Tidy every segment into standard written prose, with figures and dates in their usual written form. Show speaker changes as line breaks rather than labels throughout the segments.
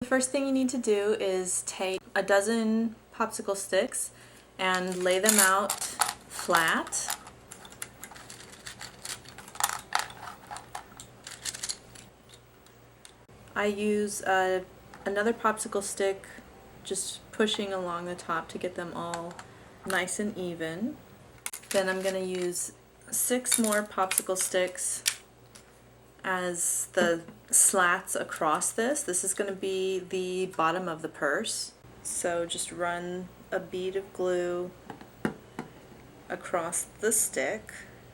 The first thing you need to do is take a dozen popsicle sticks and lay them out flat. I use another popsicle stick, just pushing along the top to get them all nice and even. Then I'm going to use 6 more popsicle sticks as the slats across this. This is going to be the bottom of the purse. So just run a bead of glue across the stick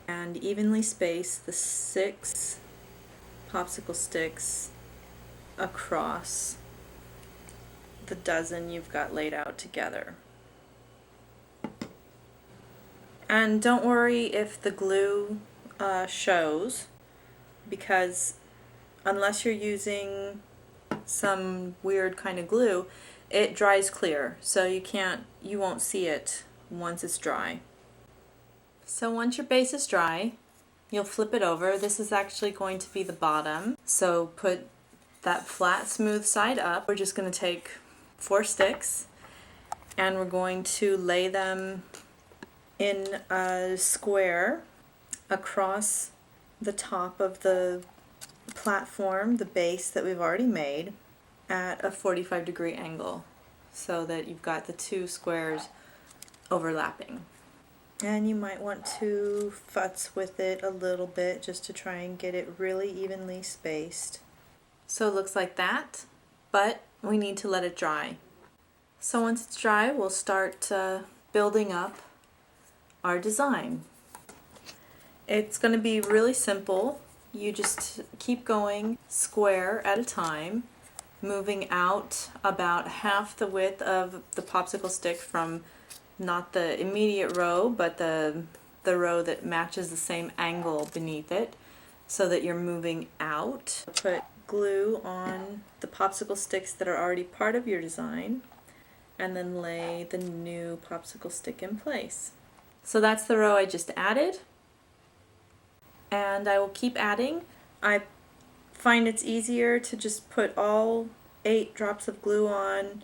and evenly space the 6 popsicle sticks across the dozen you've got laid out together. And don't worry if the glue shows, because unless you're using some weird kind of glue, it dries clear, so you won't see it once it's dry. So once your base is dry, you'll flip it over. This is actually going to be the bottom, so put that flat, smooth side up. We're just going to take 4 sticks and we're going to lay them in a square across the top of the platform, the base that we've already made, at a 45-degree angle, so that you've got the 2 squares overlapping. And you might want to futz with it a little bit just to try and get it really evenly spaced. So it looks like that, but we need to let it dry. So once it's dry, we'll start building up our design. It's going to be really simple. You just keep going square at a time, moving out about half the width of the popsicle stick from not the immediate row, but the row that matches the same angle beneath it, so that you're moving out. Put glue on the popsicle sticks that are already part of your design, and then lay the new popsicle stick in place. So that's the row I just added, and I will keep adding. I find it's easier to just put all 8 drops of glue on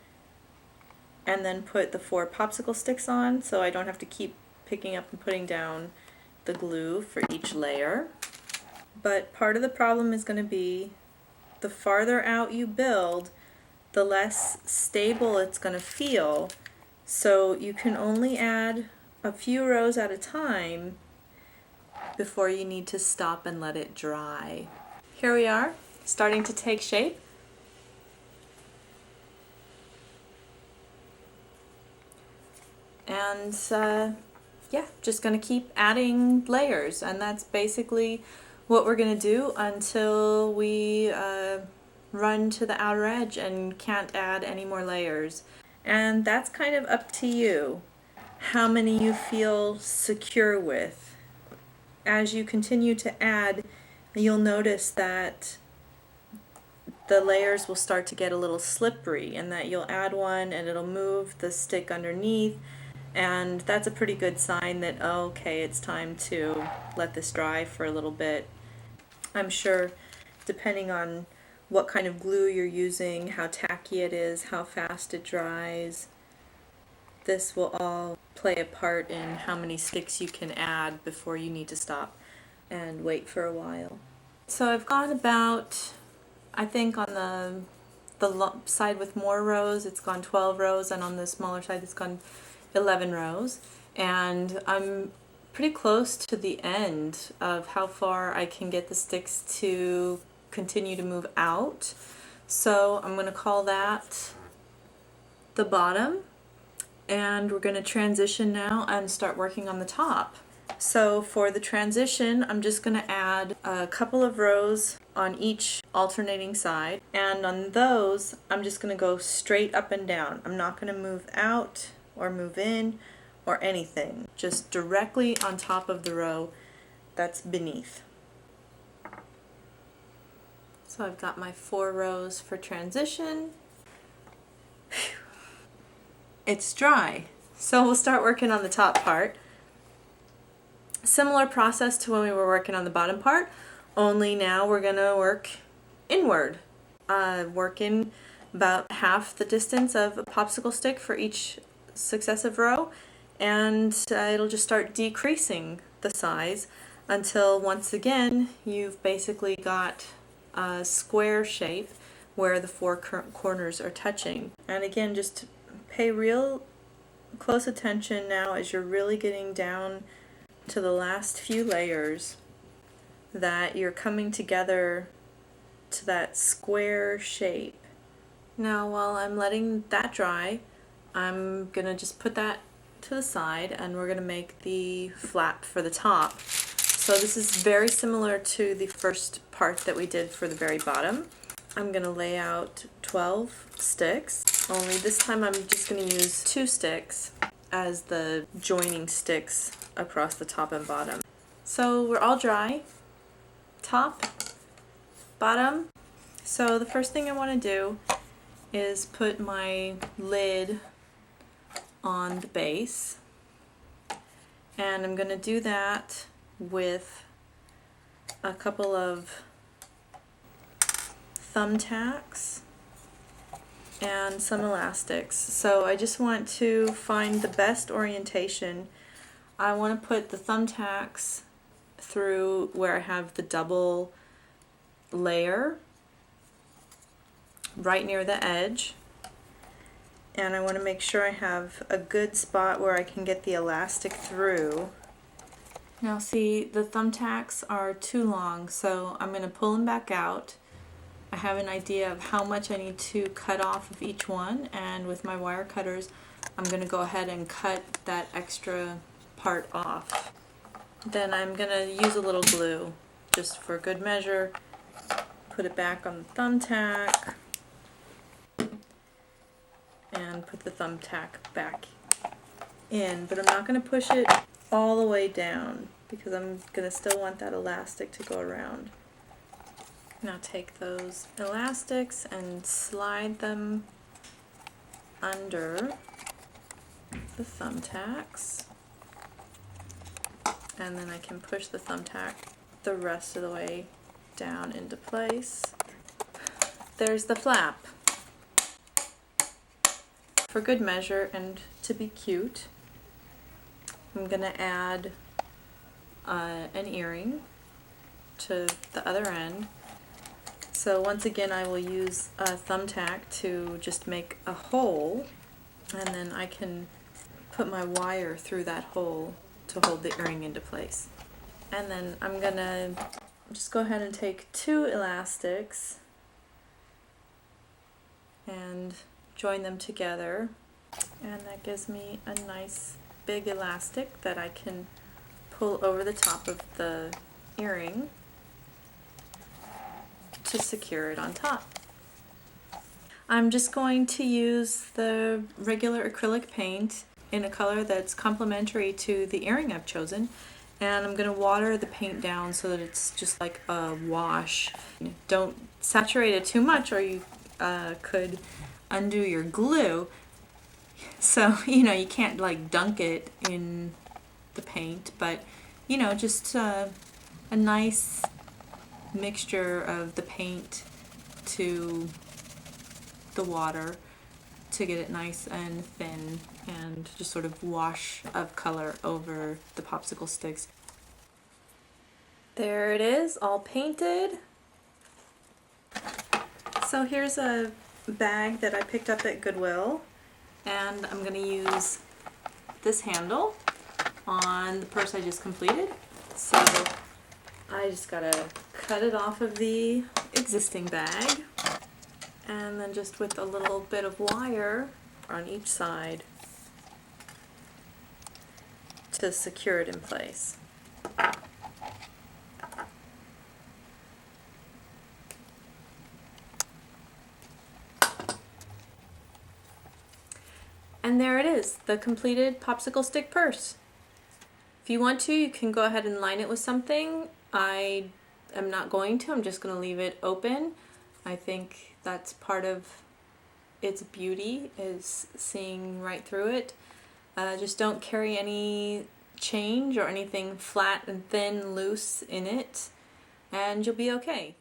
and then put the 4 popsicle sticks on, so I don't have to keep picking up and putting down the glue for each layer. But part of the problem is going to be the farther out you build, the less stable it's going to feel, so you can only add a few rows at a time before you need to stop and let it dry. Here we are, starting to take shape. And yeah, just going to keep adding layers, and that's basically what we're going to do until we run to the outer edge and can't add any more layers. And that's kind of up to you, how many you feel secure with. As you continue to add, you'll notice that the layers will start to get a little slippery, and that you'll add one and it'll move the stick underneath, and that's a pretty good sign that, okay, it's time to let this dry for a little bit. I'm sure, depending on what kind of glue you're using, how tacky it is, how fast it dries, this will all play a part in how many sticks you can add before you need to stop and wait for a while. So I've gone about, I think on the side with more rows, it's gone 12 rows, and on the smaller side it's gone 11 rows. And I'm pretty close to the end of how far I can get the sticks to continue to move out. So I'm going to call that the bottom, and we're going to transition now and start working on the top. So for the transition, I'm just going to add a couple of rows on each alternating side, and on those I'm just going to go straight up and down. I'm not going to move out or move in or anything, just directly on top of the row that's beneath. So I've got my 4 rows for transition. Whew. It's dry, so we'll start working on the top part. Similar process to when we were working on the bottom part, only now we're going to work inward, working about half the distance of a popsicle stick for each successive row, and it'll just start decreasing the size until once again you've basically got a square shape where the four corners are touching. And again, just pay real close attention now as you're really getting down to the last few layers, that you're coming together to that square shape. Now while I'm letting that dry, I'm gonna just put that to the side and we're gonna make the flap for the top. So this is very similar to the first part that we did for the very bottom. I'm gonna lay out 12 sticks, only this time I'm just gonna use 2 sticks as the joining sticks across the top and bottom. So we're all dry, top, bottom. So the first thing I want to do is put my lid on the base, and I'm going to do that with a couple of thumbtacks and some elastics. So I just want to find the best orientation. I want to put the thumbtacks through where I have the double layer right near the edge, and I want to make sure I have a good spot where I can get the elastic through. Now see, the thumbtacks are too long, so I'm going to pull them back out. I have an idea of how much I need to cut off of each one, and with my wire cutters I'm going to go ahead and cut that extra part off. Then I'm going to use a little glue just for good measure, put it back on the thumbtack, and put the thumbtack back in, but I'm not going to push it all the way down because I'm going to still want that elastic to go around. Now take those elastics and slide them under the thumbtacks, and then I can push the thumbtack the rest of the way down into place. There's the flap. For good measure and to be cute, I'm going to add an earring to the other end. So once again I will use a thumbtack to just make a hole, and then I can put my wire through that hole to hold the earring into place. And then I'm going to just go ahead and take 2 elastics and join them together, and that gives me a nice big elastic that I can pull over the top of the earring to secure it on top. I'm just going to use the regular acrylic paint in a color that's complementary to the earring I've chosen, and I'm going to water the paint down so that it's just like a wash. Don't saturate it too much or you could undo your glue. So, you can't like dunk it in the paint, but just a nice mixture of the paint to the water to get it nice and thin and just sort of wash of color over the popsicle sticks. There it is, all painted. So here's a bag that I picked up at Goodwill, and I'm going to use this handle on the purse I just completed. So I just gotta cut it off of the existing bag, and then just with a little bit of wire on each side to secure it in place. And there it is, the completed popsicle stick purse. If you want to, you can go ahead and line it with something. I am not going to, I'm just going to leave it open. I think that's part of its beauty, is seeing right through it. Just don't carry any change or anything flat and thin loose in it, and you'll be okay.